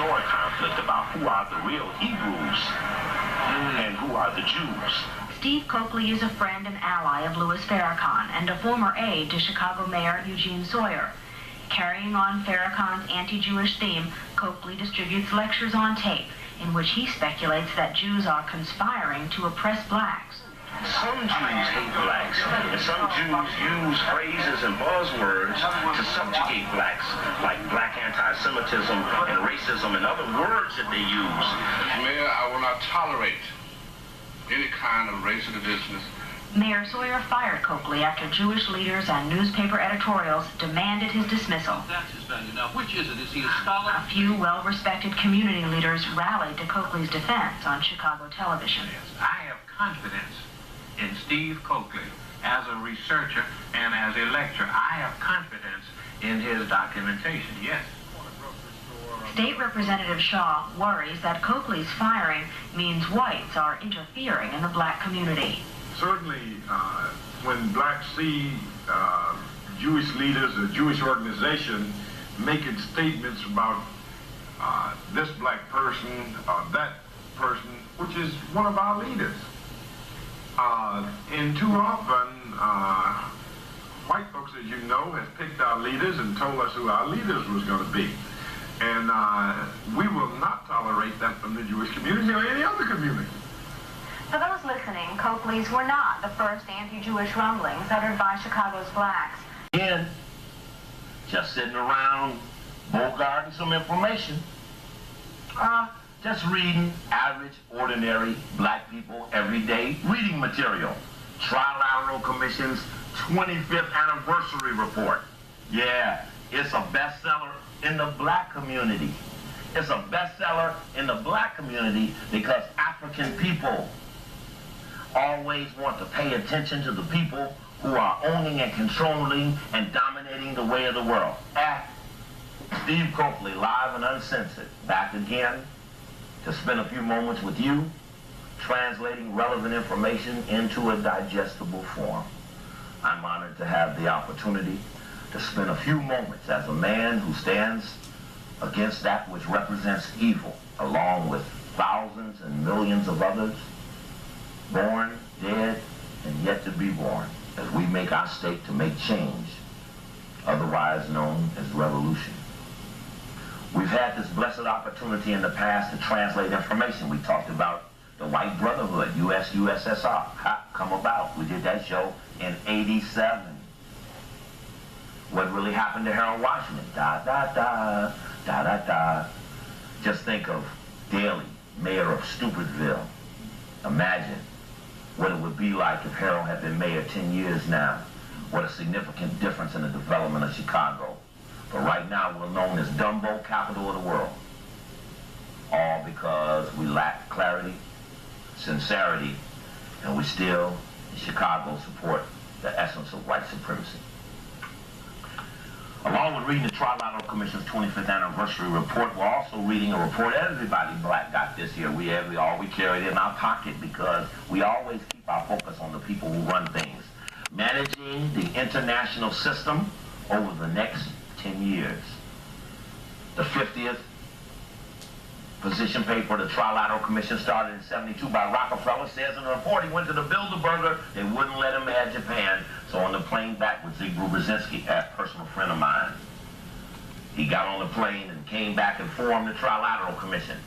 historic conflict about who are the real Hebrews and who are the Jews. Steve Coakley is a friend and ally of Louis Farrakhan and a former aide to Chicago Mayor Eugene Sawyer. Carrying on Farrakhan's anti-Jewish theme, Coakley distributes lectures on tape in which he speculates that Jews are conspiring to oppress blacks. Some Jews hate blacks, and some Jews use phrases and buzzwords to subjugate blacks, like black anti-Semitism and racism and other words that they use. Mayor, I will not tolerate any kind of racial division. Mayor Sawyer fired Coakley after Jewish leaders and newspaper editorials demanded his dismissal. That's his value. Now, which is it? Is he a scholar? A few well-respected community leaders rallied to Coakley's defense on Chicago television. I have confidence in Steve Coakley as a researcher and as a lecturer. I have confidence in his documentation, yes. State Representative Shaw worries that Coakley's firing means whites are interfering in the black community. Certainly, when blacks see Jewish leaders or Jewish organization making statements about this black person or that person, which is one of our leaders, and too often, white folks, as you know, have picked our leaders and told us who our leaders was going to be. And we will not tolerate that from the Jewish community or any other community. For those listening, Coakley's were not the first anti-Jewish rumblings uttered by Chicago's blacks. Again, just sitting around bogarting some information. Just reading average, ordinary black people everyday reading material. Trilateral Commission's 25th anniversary report. Yeah, it's a bestseller in the black community. It's a bestseller in the black community because African people always want to pay attention to the people who are owning and controlling and dominating the way of the world. Steve Coakley, live and uncensored, back again to spend a few moments with you, translating relevant information into a digestible form. I'm honored to have the opportunity to spend a few moments as a man who stands against that which represents evil, along with thousands and millions of others, born, dead, and yet to be born, as we make our stake to make change, otherwise known as revolution. We've had this blessed opportunity in the past to translate information. We talked about the White Brotherhood, USSR, come about. We did that show in '87. What really happened to Harold Washington? Da-da-da. Just think of Daley, mayor of Stupidville. Imagine what it would be like if Harold had been mayor 10 years now. What a significant difference in the development of Chicago. But right now we're known as Dumbo, capital of the world. All because we lack clarity, sincerity, and we still, in Chicago, support the essence of white supremacy. Along with reading the Trilateral Commission's 25th anniversary report, we're also reading a report everybody black got this year. We carry it in our pocket because we always keep our focus on the people who run things. Managing the international system over the next 10 years. The 50th position paper, the Trilateral Commission, started in '72 by Rockefeller, says in the report he went to the Bilderberger, they wouldn't let him add Japan, so on the plane back with Zygmunt Brzezinski, a personal friend of mine. He got on the plane and came back and formed the Trilateral Commission,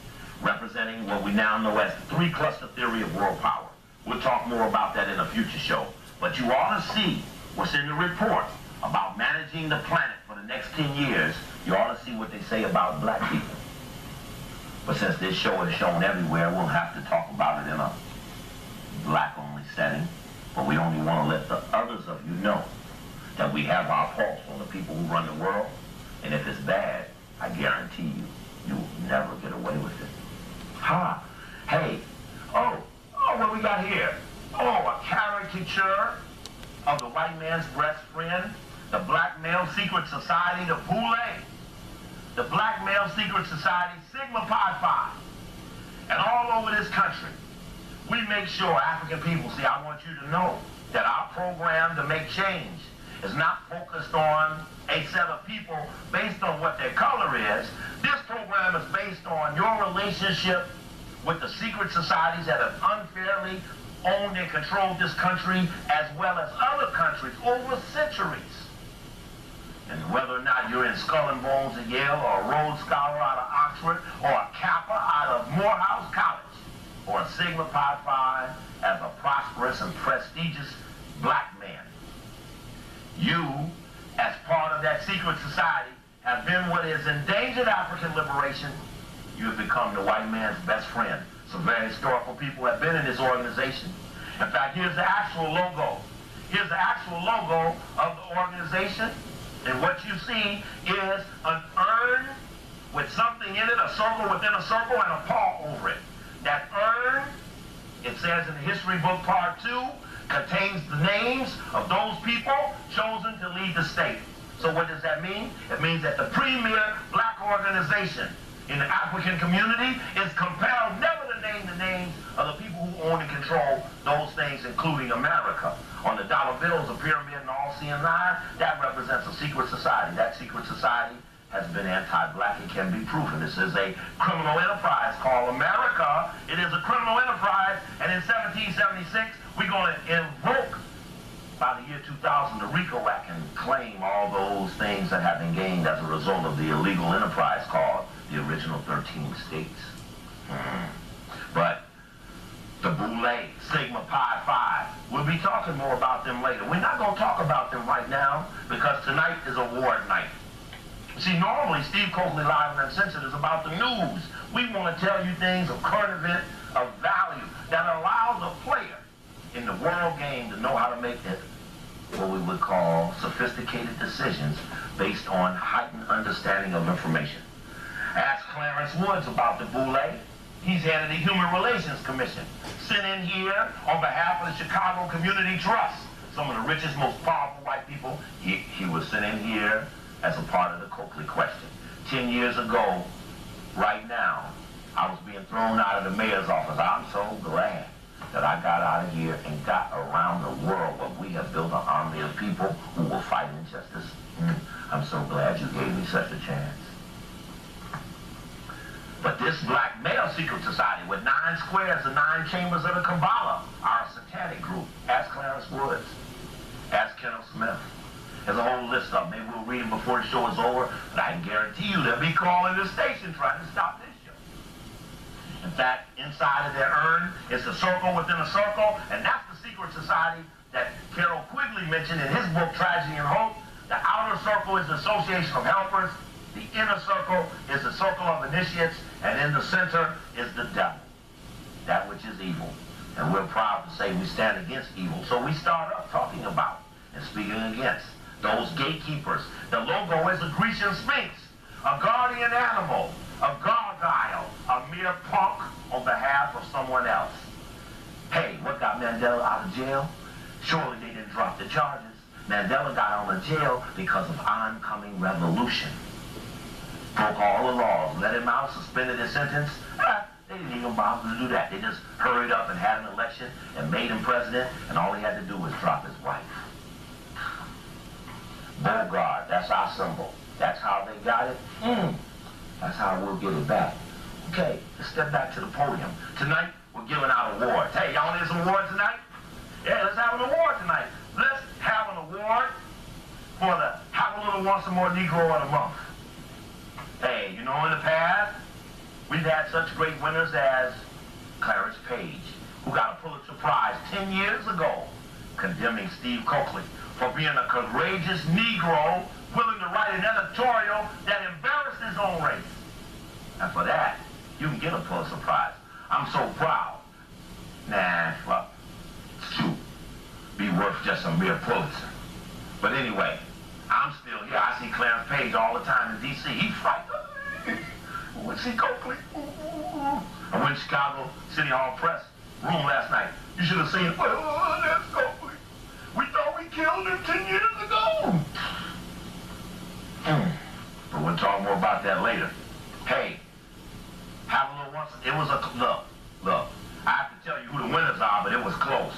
representing what we now know as the three-cluster theory of world power. We'll talk more about that in a future show. But you ought to see what's in the report about managing the planet for the next 10 years. You ought to see what they say about black people. But since this show is shown everywhere, we'll have to talk about it in a black-only setting. But we only want to let the others of you know that we have our pulse on the people who run the world. And if it's bad, I guarantee you, you'll never get away with it. Hey, what we got here? A caricature of the white man's best friend, the Black Male Secret Society, the boule. The Black Male Secret Society, Sigma Pi Phi. And all over this country, we make sure African people, see, I want you to know that our program to make change is not focused on a set of people based on what their color is. This program program is based on your relationship with the secret societies that have unfairly owned and controlled this country as well as other countries over centuries. And whether or not you're in Skull and Bones at Yale, or a Rhodes Scholar out of Oxford, or a Kappa out of Morehouse College, or a Sigma Pi Phi as a prosperous and prestigious black man, you, as part of that secret society, have been what has endangered African liberation. You have become the white man's best friend. Some very historical people have been in this organization. In fact, here's the actual logo. Here's the actual logo of the organization. And what you see is an urn with something in it, a circle within a circle, and a paw over it. That urn, it says in the history book part 2, contains the names of those people chosen to lead the state. So what does that mean? It means that the premier black organization in the African community is compelled never to name the names of the people who own and control those things, including America. On the dollar bills, a pyramid and all seeing eye, that represents a secret society. That secret society has been anti-black. It can be proven. This is a criminal enterprise called America. It is a criminal enterprise, and in 1776, we're going to invoke, by the year 2000, the RICO Act and claim all those things that have been gained as a result of the illegal enterprise called the original 13 states. But the boule, Sigma Pi Phi, we'll be talking more about them later. We're not going to talk about them right now because tonight is award night. See, normally Steve Coakley Live and Uncensored is about the news. We want to tell you things of current event, of value, that allows a player in the world game to know how to make it, what we would call sophisticated decisions based on heightened understanding of information. Ask Clarence Woods about the boule. He's head of the Human Relations Commission, sent in here on behalf of the Chicago Community Trust, some of the richest, most powerful white people. He was sent in here as a part of the Coakley question. 10 years ago, right now, I was being thrown out of the mayor's office. I'm so glad that I got out of here and got around the world where we have built an army of people who will fight injustice. I'm so glad you gave me such a chance. But this black male secret society with 9 squares and 9 chambers of the Kabbalah, our satanic group, ask Clarence Woods, ask Kenneth Smith. There's a whole list of them. Maybe we'll read them before the show is over, but I can guarantee you they'll be calling the station trying to stop this show. In fact, inside of their urn is a circle within a circle, and that's the secret society that Carol Quigley mentioned in his book, Tragedy and Hope. The outer circle is the Association of Helpers. The inner circle is the circle of initiates, and in the center is the devil, that which is evil. And we're proud to say we stand against evil. So we start up talking about and speaking against those gatekeepers. The logo is a Grecian sphinx, a guardian animal, a gargoyle, a mere punk on behalf of someone else. Hey, what got Mandela out of jail? Surely they didn't drop the charges. Mandela got out of jail because of oncoming revolution. Broke all the laws, let him out, suspended his sentence. They didn't even bother to do that. They just hurried up and had an election and made him president, and all he had to do was drop his wife. Beauregard, that's our symbol. That's how they got it. That's how we'll get it back. Okay, let's step back to the podium. Tonight, we're giving out awards. Hey, y'all need some awards tonight? Yeah, let's have an award tonight. Let's have an award for the Have a Little Once a More Negro of the Month. Hey, you know, in the past, we've had such great winners as Clarence Page, who got a Pulitzer Prize 10 years ago, condemning Steve Coakley for being a courageous Negro willing to write an editorial that embarrassed his own race. And for that, you can get a Pulitzer Prize. I'm so proud. Nah, well, it's true. Be worth just a mere Pulitzer. But anyway, I'm still here. I see Clarence Page all the time in D.C. He fights. I went to see Coakley. I went to Chicago City Hall Press room last night. You should have seen, oh, that's Coakley. We thought we killed him 10 years ago. But we'll talk more about that later. Hey, have a little once. It was a, look. I have to tell you who the winners are, but it was close.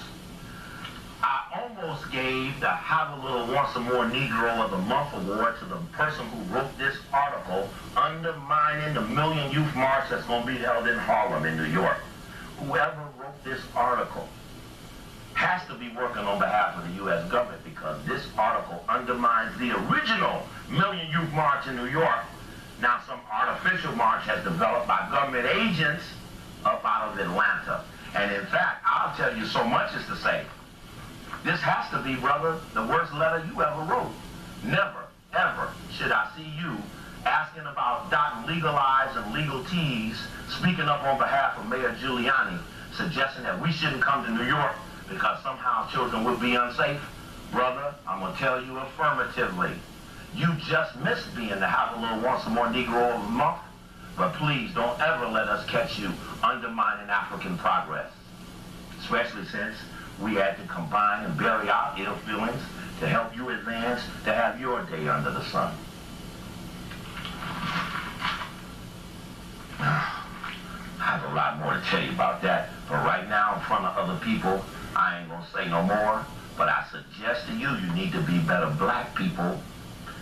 I almost House gave the Have a Little Want Some More Negro of the Month award to the person who wrote this article undermining the Million Youth March that's going to be held in Harlem in New York. Whoever wrote this article has to be working on behalf of the U.S. government, because this article undermines the original Million Youth March in New York. Now some artificial march has developed by government agents up out of Atlanta. And in fact, I'll tell you so much as to say, this has to be, brother, the worst letter you ever wrote. Never, ever should I see you asking about dotting legal I's and legal T's, speaking up on behalf of Mayor Giuliani, suggesting that we shouldn't come to New York because somehow children would be unsafe. Brother, I'm going to tell you affirmatively, you just missed being the Have a Little Want Some More Negro of the Month, but please don't ever let us catch you undermining African progress, especially since we had to combine and bury our ill feelings to help you advance, to have your day under the sun. I have a lot more to tell you about that, but right now in front of other people, I ain't gonna say no more, but I suggest to you, you need to be better black people.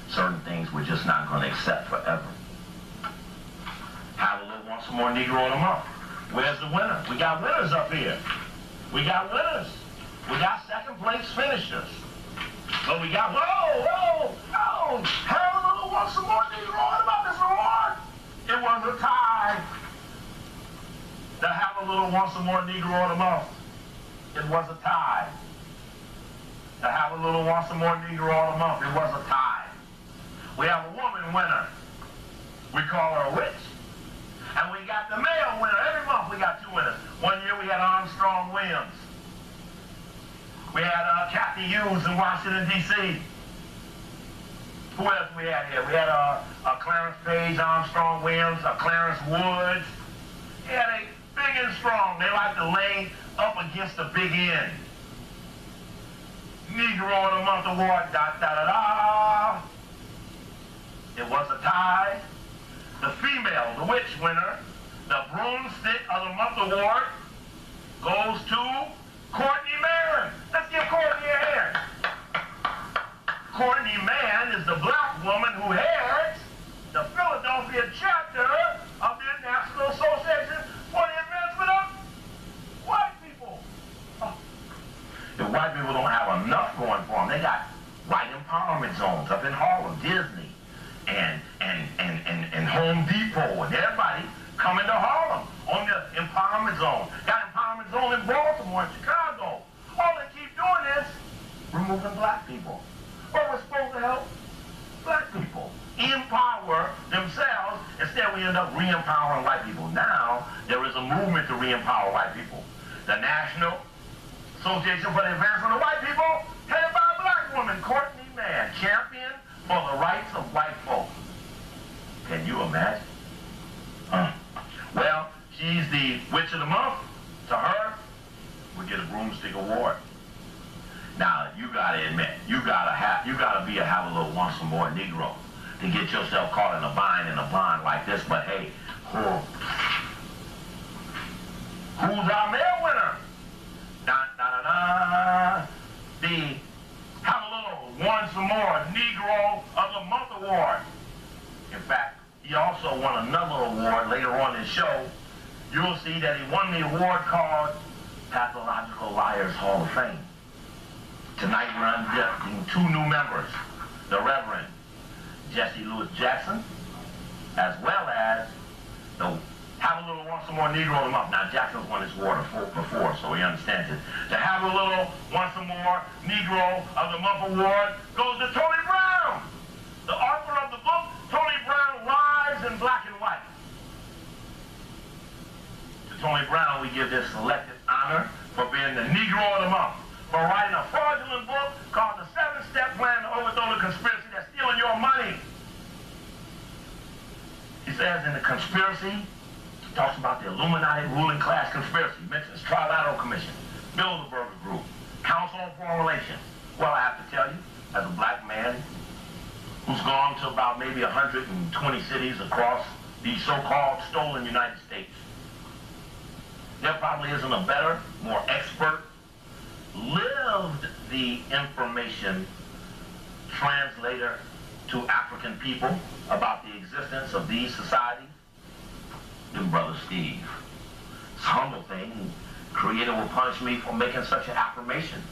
Certain things we're just not gonna accept forever. Have a Little Want Some More Negro of the Month. Where's the winner? We got winners up here. We got winners. We got second place finishers. But we got, whoa, Have a Little Want Some More Negro. What about this award? It was a tie. The Have a Little Want Some More Negro of the Month. It was a tie. The Have a Little Want Some More Negro of the Month. It was a tie. We have a woman winner. We call her a witch. And we got the male winner. Every month we got two winners. One year we had Armstrong Williams. We had Kathy Hughes in Washington, D.C. Who else we had here? We had Clarence Page, Armstrong Williams, Clarence Woods. He had a big and strong. They like to lay up against the big end. Negro of the Month award, da-da-da-da. It was a tie. The female, the witch winner, the Broomstick of the Month award goes to Courtney Mann. Let's give Courtney a hand. Courtney Mann is the black woman who heads the Philadelphia chapter of the National Association for the Advancement of White People. Oh. The white people don't have enough going for them. They got white empowerment zones up in Harlem, Disney, and Home Depot, and everybody coming to Harlem on the empowerment zone. Got empowerment zone in Baltimore and Chicago. All they keep doing is removing black people. But we're supposed to help black people empower themselves. Instead, we end up re-empowering white people. Now, there is a movement to re-empower white people. The National Association for the Advancement of White People, headed by a black woman, Courtney Mann, champion for the rights of white folk. Can you imagine? Well, she's the Witch of the Month. To her, we get a Broomstick Award. Now, you gotta admit, you gotta be a Have a Little Want Some More Negro to get yourself caught in a bind like this. But hey, who's our male winner? The Have a Little Want Some More Negro of the Month award. In fact, he also won another award later on in the show. You'll see that he won the award called Pathological Liars Hall of Fame. Tonight we're inducting two new members, the Reverend Jesse Louis Jackson, as well as the Have a Little Want Some More Negro of the Month. Now, Jackson's won this award before, so he understands it. The Have a Little Want Some More Negro of the Month award goes to Tony Brown, the author of the book, Tony Brown Lives in Black and White. To Tony Brown, we give this selected honor for being the Negro of the Month, for writing a fraudulent book called The 7-Step Plan to Overthrow the Conspiracy That's Stealing Your Money. He says in the conspiracy, he talks about the Illuminati ruling class conspiracy. He mentions Trilateral Commission, Bilderberg Group, Council on Foreign Relations. Well, I have to tell you, as a black man who's gone to about maybe 120 cities across the so-called stolen United States, there probably isn't a better, more expert lived the information translator to African people about the existence of these societies? Then Brother Steve. It's a humble thing. Creator will punish me for making such an affirmation.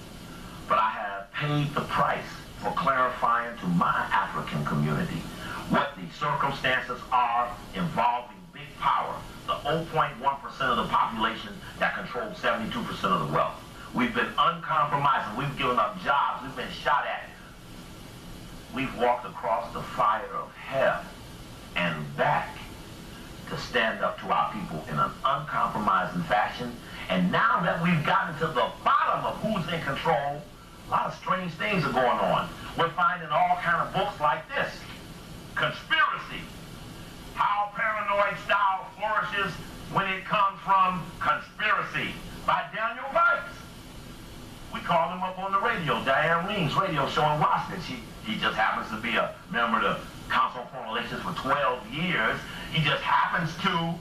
But I have paid the price for clarifying to my African community what the circumstances are involving big power, the 0.1% of the population that controls 72% of the wealth. We've been uncompromising. We've given up jobs. We've been shot at. We've walked across the fire of hell and back to stand up to our people in an uncompromising fashion. And now that we've gotten to the bottom of who's in control, a lot of strange things are going on. We're finding all kind of books like this. Conspiracy. How Paranoid Style Flourishes When It Comes from Conspiracy by Daniel Bites. We called him up on the radio, Diane Ream's radio show in Washington. He just happens to be a member of the Council on Foreign Relations for 12 years. He just happens to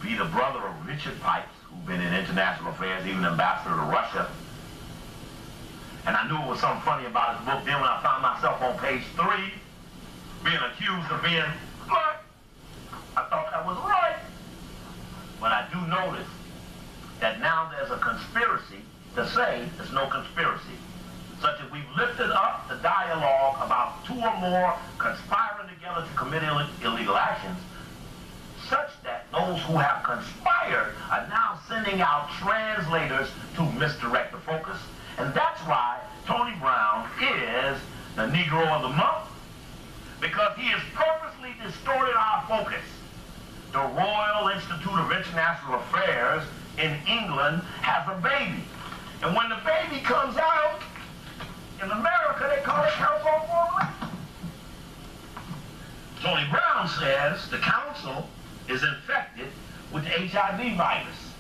be the brother of Richard Pipes, who's been in international affairs, even ambassador to Russia. And I knew it was something funny about his book then when I found myself on page 3, being accused of being black. I thought that was right. But I do notice that now there's a conspiracy to say there's no conspiracy. Such as we've lifted up the dialogue about 2 or more conspiring together to commit illegal actions, such that those who have conspired are now sending out translators to misdirect the focus. And that's why Tony Brown is the Negro of the Month, because he has purposely distorted our focus. The Royal Institute of International Affairs in England has a baby. And when the baby comes out, in America, they call it Council on Foreign Relations. Tony Brown says the council is infected with the HIV virus.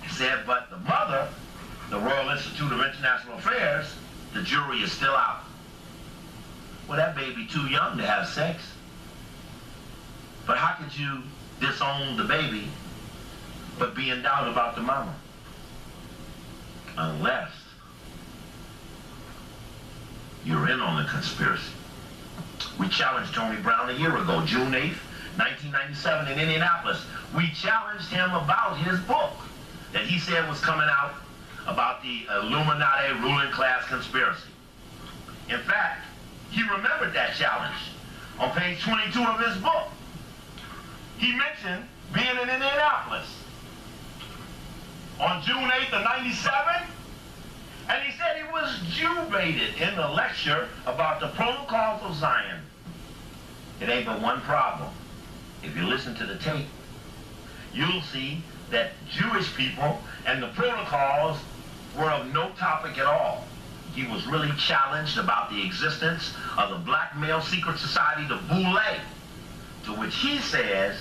He said, but the mother, the Royal Institute of International Affairs, the jury is still out. Well, that baby too young to have sex. But how could you disown the baby but be in doubt about the mama? Unless you're in on the conspiracy. We challenged Tony Brown a year ago, June 8th, 1997 in Indianapolis. We challenged him about his book that he said was coming out about the Illuminati ruling class conspiracy. In fact, he remembered that challenge. On page 22 of his book, he mentioned being in Indianapolis on June 8th of 97, and he said he was jubilated in the lecture about the protocols of Zion. It ain't but one problem. If you listen to the tape, you'll see that Jewish people and the protocols were of no topic at all. He was really challenged about the existence of the black male secret society, the boule, to which he says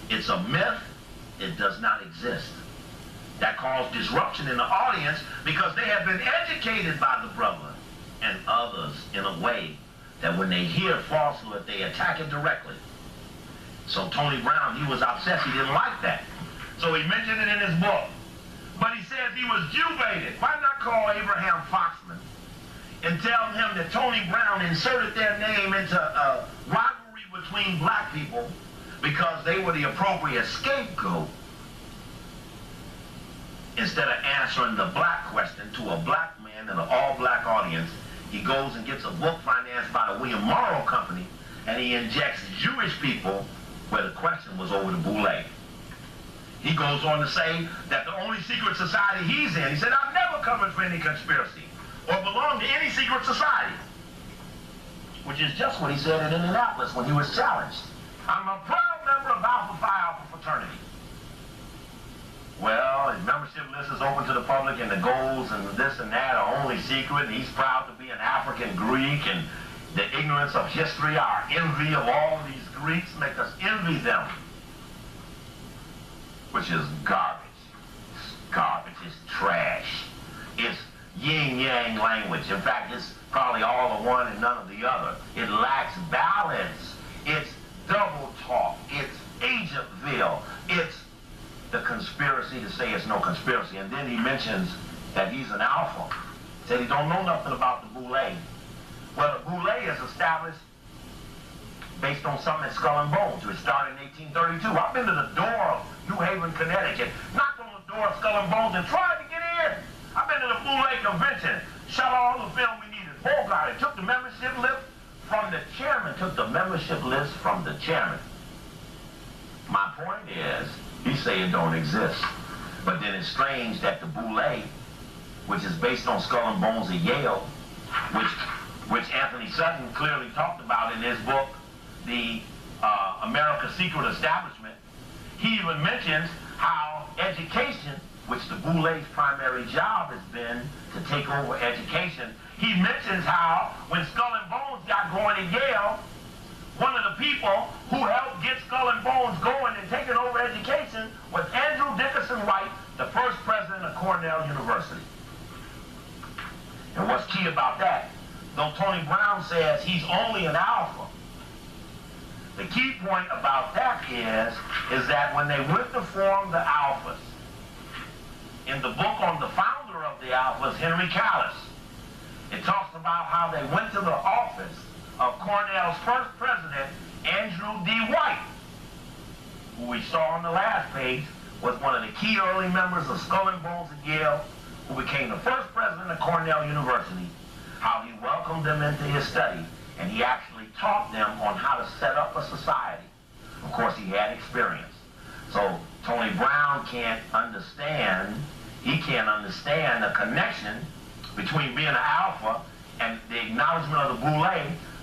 it's a myth, it does not exist. That caused disruption in the audience because they have been educated by the brother and others in a way that when they hear falsehood, they attack it directly. So Tony Brown, he was upset. He didn't like that. So he mentioned it in his book. But he says he was jubilated. Why not call Abraham Foxman and tell him that Tony Brown inserted their name into a rivalry between black people because they were the appropriate scapegoat, instead of answering the black question to a black man in an all-black audience? He goes and gets a book financed by the William Morrow Company, and he injects Jewish people where the question was over the boule. He goes on to say that the only secret society he's in, he said, I've never covered for any conspiracy or belonged to any secret society, which is just what he said in Indianapolis when he was challenged. I'm a proud member of Alpha Phi Alpha fraternity. Well, his membership list is open to the public, and the goals and this and that are only secret, and he's proud to be an African Greek, and the ignorance of history, our envy of all of these Greeks, make us envy them, which is garbage. It's garbage. It's trash. It's yin-yang language. In fact, it's probably all of one and none of the other. It lacks balance. It's double talk. It's Agentville. It's the conspiracy to say it's no conspiracy. And then he mentions that he's an alpha. Said he don't know nothing about the boule. Well, the boule is established based on something at Skull and Bones, which started in 1832. I've been to the door of New Haven, Connecticut, knocked on the door of Skull and Bones and tried to get in. I've been to the boule convention, shot all the film we needed. Bogart took the membership list from the chairman, My point is, he say it don't exist. But then it's strange that the boule, which is based on Skull and Bones at Yale, which Anthony Sutton clearly talked about in his book, The America's Secret Establishment, he even mentions how education, which the boule's primary job has been to take over education, he mentions how when Skull and Bones got going at Yale, one of the people who helped get Skull and Bones going and taking over education was Andrew Dickinson White, the first president of Cornell University. And what's key about that, though Tony Brown says he's only an alpha, the key point about that is that when they went to form the alphas, in the book on the founder of the alphas, Henry Callis, it talks about how they went to the office of Cornell's first president, Andrew D. White, who we saw on the last page was one of the key early members of Skull and Bones at Yale, who became the first president of Cornell University, how he welcomed them into his study, and he actually taught them on how to set up a society. Of course, he had experience. So Tony Brown can't understand the connection between being an alpha and the acknowledgement of the boule,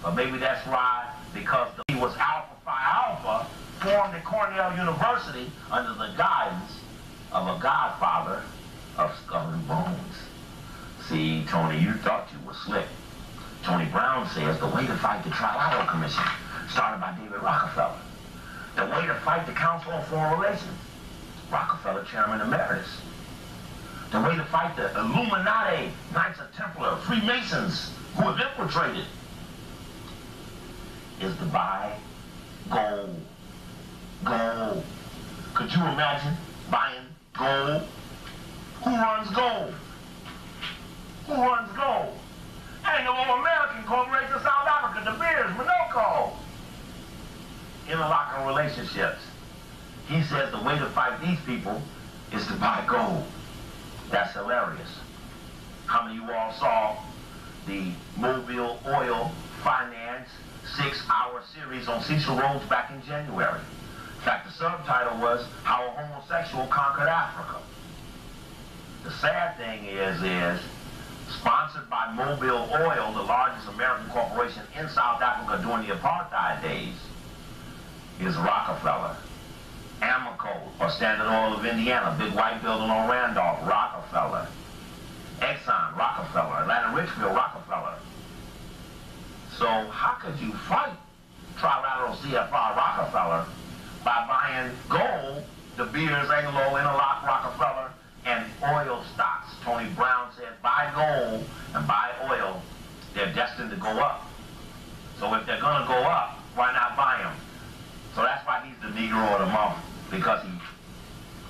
but maybe that's why, because he was Alpha Phi Alpha, formed at Cornell University under the guidance of a godfather of Skull and Bones. See, Tony, you thought you were slick. Tony Brown says the way to fight the Trilateral Commission, started by David Rockefeller. The way to fight the Council on Foreign Relations, Rockefeller Chairman Emeritus. The way to fight the Illuminati, Knights of Templar, Freemasons who have infiltrated is to buy gold. Gold. Could you imagine buying gold? Who runs gold? Who runs gold? Anglo-American Corporation of South Africa, De Beers, Monaco. Interlocking relationships. He says the way to fight these people is to buy gold. That's hilarious. How many of you all saw the Mobile Oil Finance 6-hour series on Cecil Rhodes back in January? In fact, the subtitle was How a Homosexual Conquered Africa. The sad thing is sponsored by Mobile Oil, the largest American corporation in South Africa during the apartheid days, is Rockefeller. Amoco, or Standard Oil of Indiana, big white building on Randolph, Rockefeller. Exxon, Rockefeller. Atlanta Richfield, Rockefeller. So how could you fight Trilateral CFR Rockefeller by buying gold, De Beers, Anglo, Interlock, Rockefeller, and oil stocks? Tony Brown said buy gold and buy oil. They're destined to go up. So if they're going to go up, why not buy them? So that's why he's the Negro of the month, because he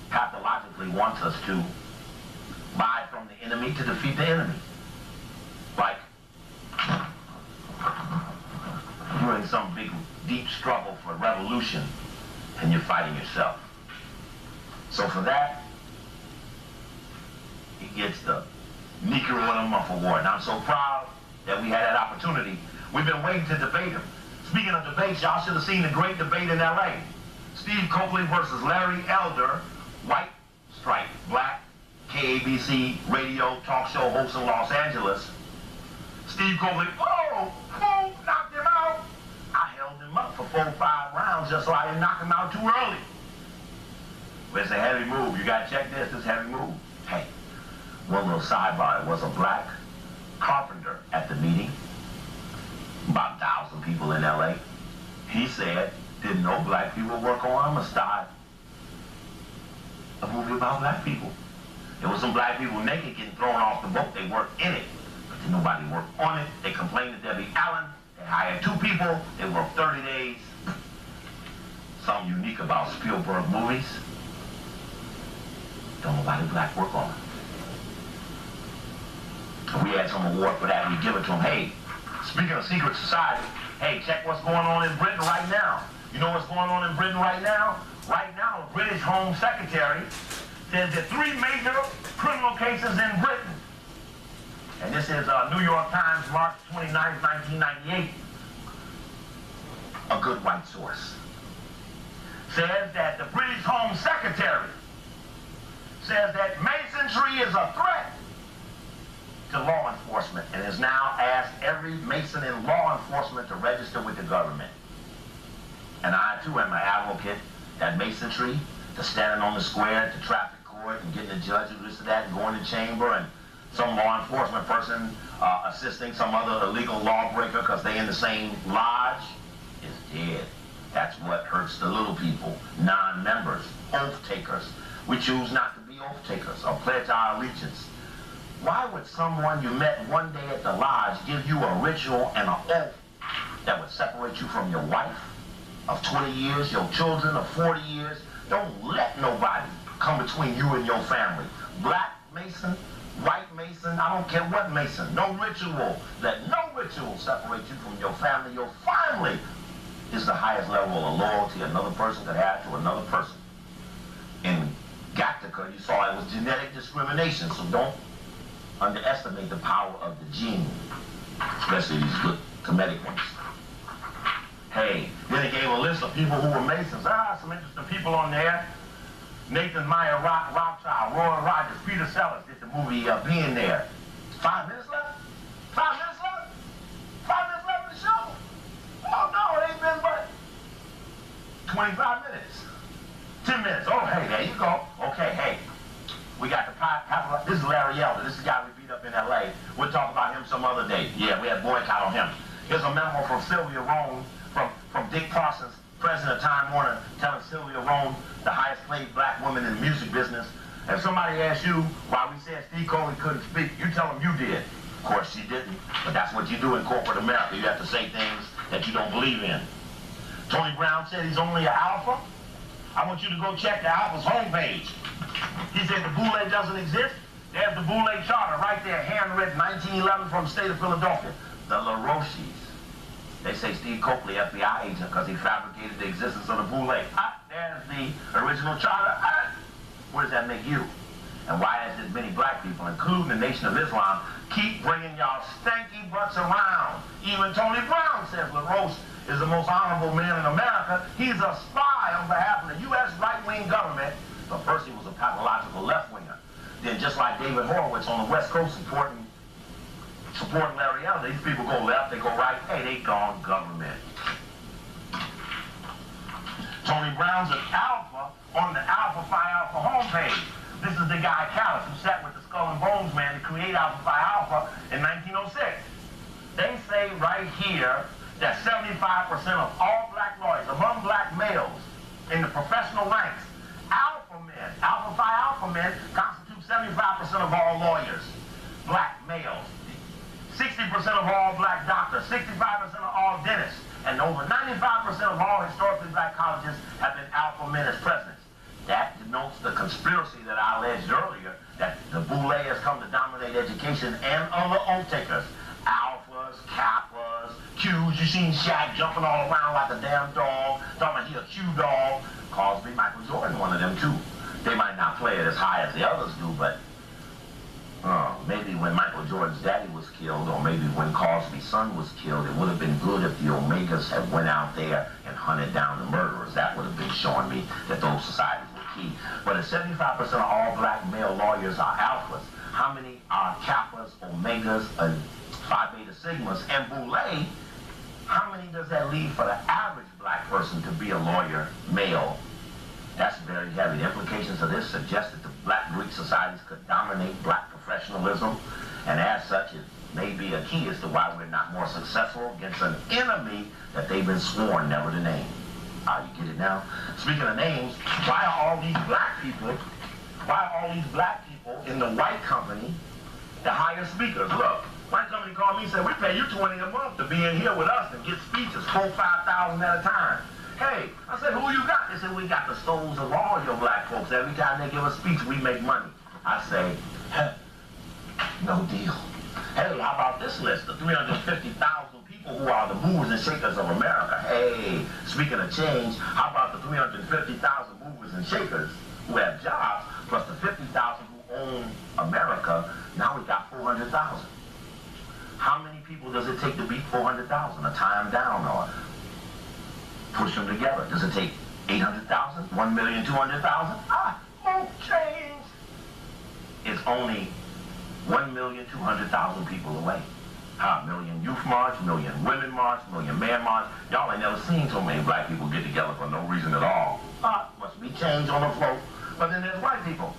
pathologically wants us to buy from the enemy to defeat the enemy. Like you're in some big, deep struggle for revolution and you're fighting yourself. So for that, he gets the Negro of the Month award. And I'm so proud that we had that opportunity. We've been waiting to debate him. Speaking of debates, y'all should have seen the great debate in LA. Steve Coakley versus Larry Elder, white stripe, black, KABC radio talk show host in Los Angeles. Steve Coakley, knocked him out. I held him up for 4 or 5 rounds just so I didn't knock him out too early. But it's a heavy move. You gotta check this, it's a heavy move. Hey, one little sidebar, there was a black carpenter at the meeting. About 1,000 people in LA. He said, didn't know black people work on. I'm gonna start a movie about black people. There was some black people naked getting thrown off the boat. They worked in it, but then nobody worked on it. They complained to Debbie Allen. They hired 2 people. They worked 30 days. Something unique about Spielberg movies. Don't nobody black work on it. We had some award for that. We give it to them. Hey, speaking of secret society, hey, check what's going on in Britain right now. You know what's going on in Britain right now? Right now, the British Home Secretary says that 3 major criminal cases in Britain. And this is New York Times, March 29, 1998. A good white source. Says that the British Home Secretary says that Masonry is a threat to law enforcement and has now asked every Mason in law enforcement to register with the government. And I too am an advocate that Masonry, to standing on the square, to traffic court and getting a judge and this and that and going to chamber and some law enforcement person assisting some other illegal lawbreaker because they in the same lodge is dead. That's what hurts the little people, non-members, oath takers. We choose not to be oath takers or pledge our allegiance. Why would someone you met one day at the lodge give you a ritual and an oath that would separate you from your wife of 20 years, your children of 40 years? Don't let nobody come between you and your family. Black Mason, white Mason, I don't care what Mason. No ritual. Let no ritual separate you from your family. Your family is the highest level of loyalty another person could have to another person. In Gattaca, you saw it was genetic discrimination, so don't underestimate the power of the gene, especially these good Kemetic ones. Hey, then they gave a list of people who were Masons. Some interesting people on there. Nathan Meyer Rothschild, Roy Rogers, Peter Sellers did the movie Being There. 5 minutes left? 5 minutes left? 5 minutes left in the show? Oh no, it ain't been but 25 minutes. 10 minutes. Oh, hey, there you go. Okay, hey. We got the this is Larry Elder. This is the guy we beat up in L.A. We'll talk about him some other day. Yeah, we had boycott on him. Here's a memo from Sylvia Rhone, from Dick Parsons, president of Time Warner, telling Sylvia Rhone, the highest paid black woman in the music business. If somebody asks you why we said Steve Coakley couldn't speak, you tell them you did. Of course she didn't, but that's what you do in corporate America. You have to say things that you don't believe in. Tony Brown said he's only an alpha. I want you to go check the Alpha's homepage. He said the boule doesn't exist. There's the boule charter right there, handwritten 1911 from the state of Philadelphia. The LaRoches. They say Steve Coakley, FBI agent, because he fabricated the existence of the boule. There's the original charter. Where does that make you? And why is it many black people, including the Nation of Islam, keep bringing y'all stanky butts around? Even Tony Brown says LaRoche is the most honorable man in America. He's a spy on behalf of the U.S. right-wing government. But first he was a pathological left-winger. Then just like David Horowitz on the West Coast supporting Larry Elder, these people go left, they go right, hey, they gone government. Tony Brown's an alpha on the Alpha Phi Alpha homepage. This is the guy Callis who sat with the Skull and Bones man to create Alpha Phi Alpha in 1906. They say right here that 75% of all black lawyers, among black males in the professional ranks, alpha men, Alpha Phi Alpha men constitute 75% of all lawyers, black males. 60% of all black doctors, 65% of all dentists, and over 95% of all historically black colleges have been alpha men as presidents. That denotes the conspiracy that I alleged earlier, that the boule has come to dominate education and other oath takers. Alphas, Kappas, Qs. You seen Shaq jumping all around like a damn dog, talking about he a Q dog. Cosby, Michael Jordan, one of them too. They might not play it as high as the others do, but maybe when Michael Jordan's daddy was killed, or maybe when Cosby's son was killed, it would have been good if the Omegas had went out there and hunted down the murderers. That would have been showing me that those societies were key. But if 75% of all black male lawyers are alphas, how many are Kappas, Omegas, and Phi Beta Sigmas, and boule? How many does that leave for the average black person to be a lawyer, male? That's very heavy. The implications of this suggest that the black Greek societies could dominate black professionalism, and as such, it may be a key as to why we're not more successful against an enemy that they've been sworn never to name. You get it now? Speaking of names, why are all these black people in the white company the highest speakers? Look, my company called me and said, we pay you $20 a month to be in here with us and get speeches, 4,000 to 5,000 at a time. Hey, I said, who you got? They said, we got the souls of all your black folks. Every time they give a speech, we make money. I say, no deal. Hey, how about this list? The 350,000 people who are the movers and shakers of America. Hey, speaking of change, how about the 350,000 movers and shakers who have jobs, plus the 50,000 who own America? Now we got 400,000. How many people does it take to beat 400,000? A time down or push them together? Does it take 800,000? 1,200,000? Ah, won't change. It's only 1,200,000 people away. A million youth march, million women march, million man march. Y'all ain't never seen so many black people get together for no reason at all. Must be change on the float. But then there's white people.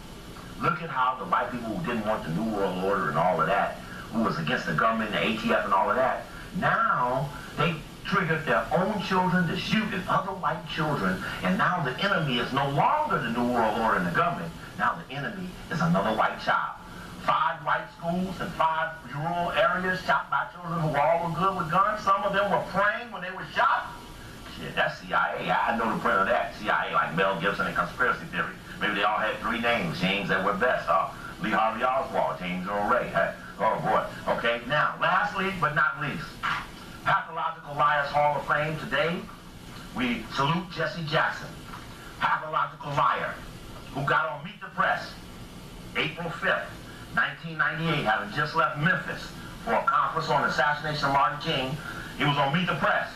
Look at how the white people who didn't want the New World Order and all of that, who was against the government, the ATF and all of that, now they triggered their own children to shoot at other white children, and now the enemy is no longer the New World Order and the government. Now the enemy is another white child. 5 white schools and 5 rural areas shot by children who all were good with guns. Some of them were praying when they were shot. Shit, that's CIA. I know the print of that. CIA, like Mel Gibson and Conspiracy Theory. Maybe they all had 3 names, James Edward Best, Lee Harvey Oswald, James Earl Ray. Hey, oh boy. Okay, now, lastly but not least, Pathological Liars Hall of Fame today, we salute Jesse Jackson, pathological liar, who got on Meet the Press April 5th, 1998, having just left Memphis for a conference on the assassination of Martin King. He was on Meet the Press.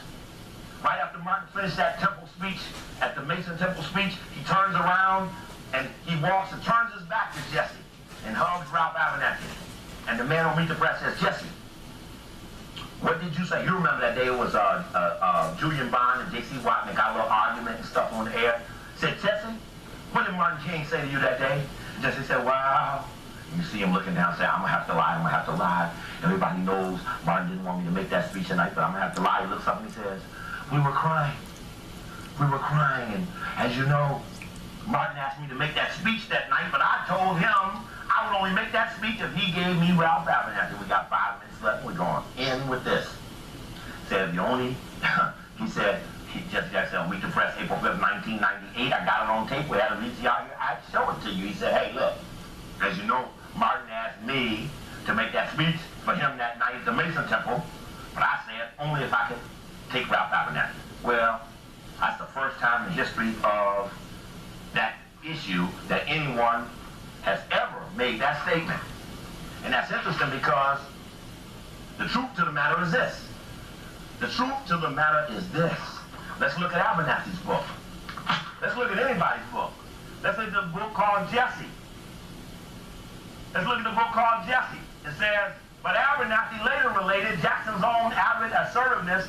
Right after Martin finished that temple speech, at the Mason Temple speech, he turns around and he walks and turns his back to Jesse and hugs Ralph Abernathy. And the man on Meet the Press says, Jesse, what did you say? You remember that day it was Julian Bond and J.C. Watt, and they got a little argument and stuff on the air. Said, Jesse, what did Martin King say to you that day? Jesse said, wow. You see him looking down saying, I'm going to have to lie, I'm going to have to lie. Everybody knows Martin didn't want me to make that speech tonight, but I'm going to have to lie. He looks up and he says, we were crying. We were crying, and as you know, Martin asked me to make that speech that night, but I told him I would only make that speech if he gave me Ralph Abernathy. We got 5 minutes left, we're going in with this. Said the only, he said, Jesse Jackson on Meet the Press, April 5th, 1998, I got it on tape, we had a VCR here, I'd show it to you. He said, hey, look, as you know, Martin asked me to make that speech for him that night at the Mason Temple, but I said only if I could take Ralph Abernathy. Well, that's the first time in the history of that issue that anyone has ever made that statement. And that's interesting because the truth to the matter is this. The truth to the matter is this. Let's look at Abernathy's book. Let's look at anybody's book. Let's look at the book called Jesse. Let's look at the book called Jesse. It says, but Abernathy later related Jackson's own avid assertiveness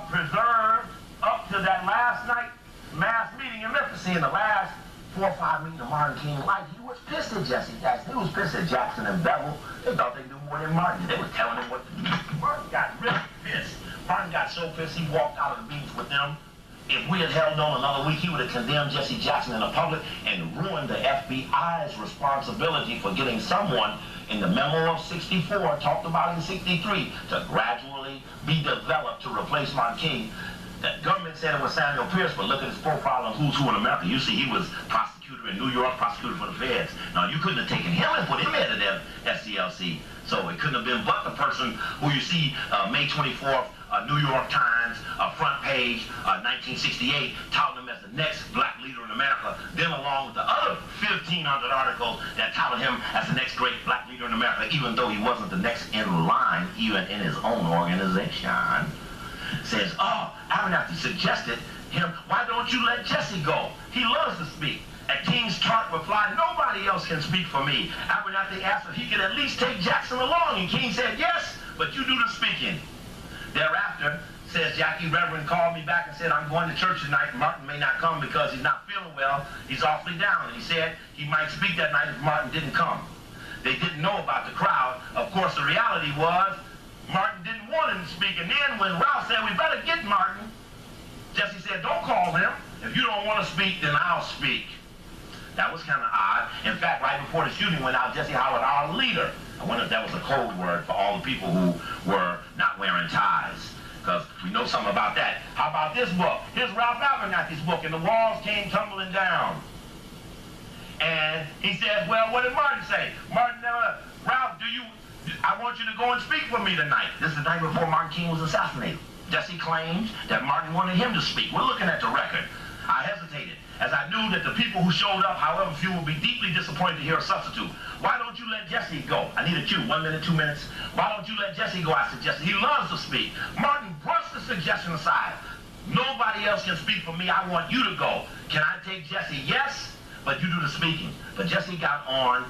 preserved up to that last night mass meeting in Memphis. See, in the last 4 or 5 meetings of Martin King's life, he was pissed at Jesse Jackson. He was pissed at Jackson and Bevel. They thought they knew more than Martin. They were telling him what to do. Martin got really pissed. Martin got so pissed he walked out of the meetings with them. If we had held on another week, he would have condemned Jesse Jackson in the public and ruined the FBI's responsibility for getting someone in the memo of 64, talked about in 63, to gradually be developed to replace Martin King. The government said it was Samuel Pierce, but look at his profile on who's who in America. You see he was prosecutor in New York, prosecutor for the feds. Now, you couldn't have taken him and put him head of the SCLC. So it couldn't have been but the person who you see May 24th, New York Times, front page, 1968, touting him as the next black leader in America, then along with the other 1,500 articles that touted him as the next great black leader in America, even though he wasn't the next in line, even in his own organization. Says, oh, Abernathy suggested him, why don't you let Jesse go? He loves to speak. At King's Chart replied, nobody else can speak for me. Abernathy asked if he could at least take Jackson along, and King said, yes, but you do the speaking. Thereafter, says Jackie, Reverend called me back and said, I'm going to church tonight. Martin may not come because he's not feeling well. He's awfully down. And he said he might speak that night if Martin didn't come. They didn't know about the crowd. Of course, the reality was Martin didn't want him to speak. And then when Ralph said, we better get Martin, Jesse said, don't call him. If you don't want to speak, then I'll speak. That was kind of odd. In fact, right before the shooting went out, Jesse Howard, our leader, I wonder if that was a code word for all the people who were not wearing ties, because we know something about that. How about this book? Here's Ralph Abernathy's book, and the walls came tumbling down. And he says, well, what did Martin say? Martin never Ralph, I want you to go and speak for me tonight. This is the night before Martin King was assassinated. Jesse claims that Martin wanted him to speak. We're looking at the record. I hesitated, as I knew that the people who showed up, however few, would be deeply disappointed to hear a substitute. Why don't you let Jesse go? I need a cue, 1 minute, 2 minutes. Why don't you let Jesse go? I suggested. He loves to speak. Martin brushed the suggestion aside. Nobody else can speak for me. I want you to go. Can I take Jesse? Yes, but you do the speaking. But Jesse got on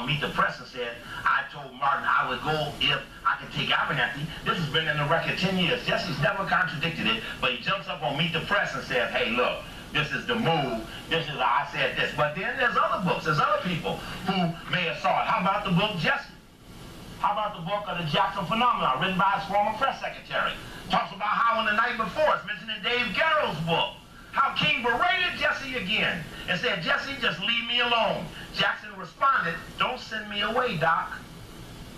Meet the Press and said, I told Martin I would go if I could take Abernathy. This has been in the record 10 years. Jesse's never contradicted it, but he jumps up on Meet the Press and says, hey, look, this is the move. This is I said this. But then there's other books. There's other people who may have saw it. How about the book Jesse? How about the book of the Jackson Phenomenon, written by his former press secretary? Talks about how on the night before, it's mentioned in Dave Garrow's book, how King berated Jesse again and said, Jesse, just leave me alone. Jackson responded, don't send me away, Doc.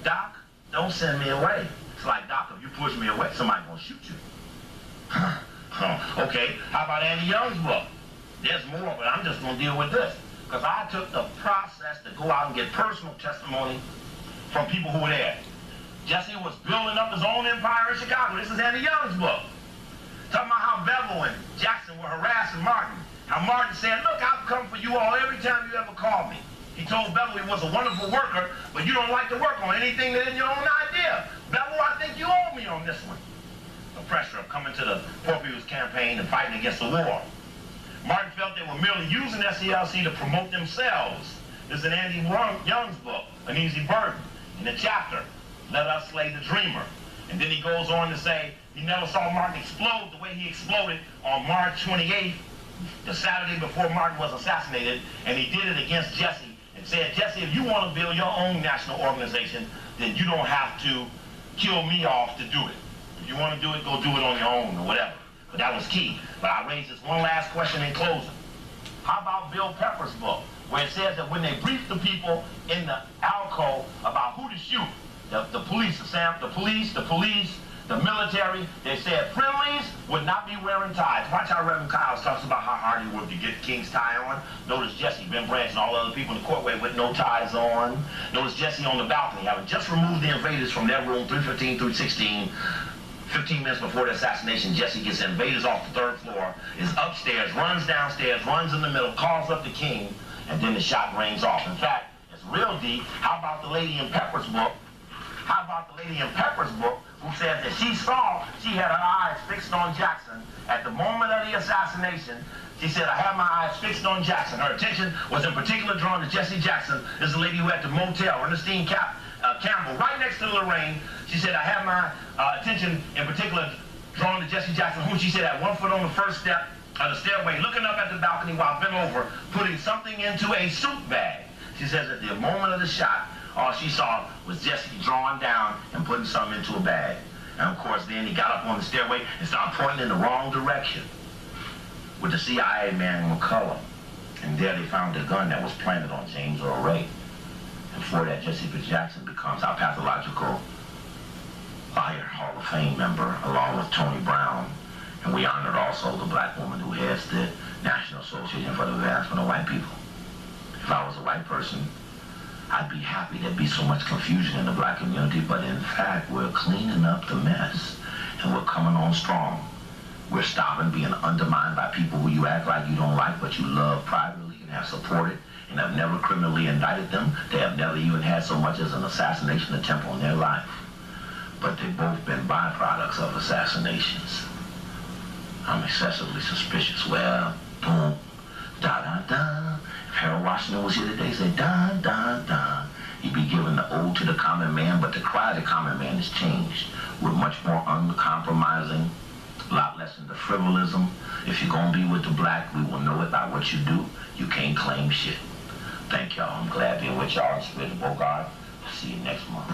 Doc, don't send me away. It's like, Doc, if you push me away, somebody's going to shoot you. Okay, how about Andy Young's book? There's more, but I'm just going to deal with this. Because I took the process to go out and get personal testimony from people who were there. Jesse was building up his own empire in Chicago. This is Andy Young's book. Talking about how Bevel and Jackson were harassing Martin. How Martin said, look, I've come for you all every time you ever call me. He told Bevel he was a wonderful worker, but you don't like to work on anything that isn't your own idea. Bevel, I think you owe me on this one. The pressure of coming to the Porphyrius campaign and fighting against the war. Martin felt they were merely using SCLC to promote themselves. This is in Andy Young's book, An Easy Burden, in the chapter, Let Us Slay the Dreamer. And then he goes on to say he never saw Martin explode the way he exploded on March 28th, the Saturday before Martin was assassinated, and he did it against Jesse and said, Jesse, if you want to build your own national organization, then you don't have to kill me off to do it. If you want to do it, go do it on your own or whatever. But that was key. But I raised this one last question in closing. How about Bill Pepper's book, where it says that when they briefed the people in the alcove about who to shoot, the police, the military, they said friendlies would not be wearing ties. Watch how Reverend Kyles talks about how hard he worked to get King's tie on. Notice Jesse, Ben Branch, and all the other people in the courtway with no ties on. Notice Jesse on the balcony, having just removed the invaders from their room, 315 through 16. 15 minutes before the assassination, Jesse gets invaders off the third floor, is upstairs, runs downstairs, runs in the middle, calls up the King, and then the shot rings off. In fact, it's real deep. How about the lady in Pepper's book? How about the lady in Pepper's book who says that she had her eyes fixed on Jackson at the moment of the assassination? She said, I have my eyes fixed on Jackson. Her attention was in particular drawn to Jesse Jackson. This is a lady who had the motel, Ernestine Campbell, right next to Lorraine. She said, I have my attention in particular drawn to Jesse Jackson, who she said had 1 foot on the first step of the stairway, looking up at the balcony while bent over, putting something into a suit bag. She says at the moment of the shot, all she saw was Jesse drawing down and putting something into a bag. And of course, then he got up on the stairway and started pointing in the wrong direction with the CIA man McCullough. And there they found a gun that was planted on James Earl Ray. And for that, Jesse Jackson becomes our pathological liar Hall of Fame member, along with Tony Brown. And we honored also the black woman who heads the National Association for the Advancement of White People. If I was a white person, I'd be happy there'd be so much confusion in the black community, but in fact, we're cleaning up the mess, and we're coming on strong. We're stopping being undermined by people who you act like you don't like, but you love privately and have supported, and have never criminally indicted them. They have never even had so much as an assassination attempt on their life. But they've both been byproducts of assassinations. I'm excessively suspicious. Well, boom, da-da-da. If Harold Washington was here today, say da-da-da. He'd be giving the ode to the common man, but the cry of the common man has changed. We're much more uncompromising, a lot less into frivolism. If you're going to be with the black, we will know it by what you do. You can't claim shit. Thank y'all. I'm glad to be with y'all in Spirit of Bogart. See you next month.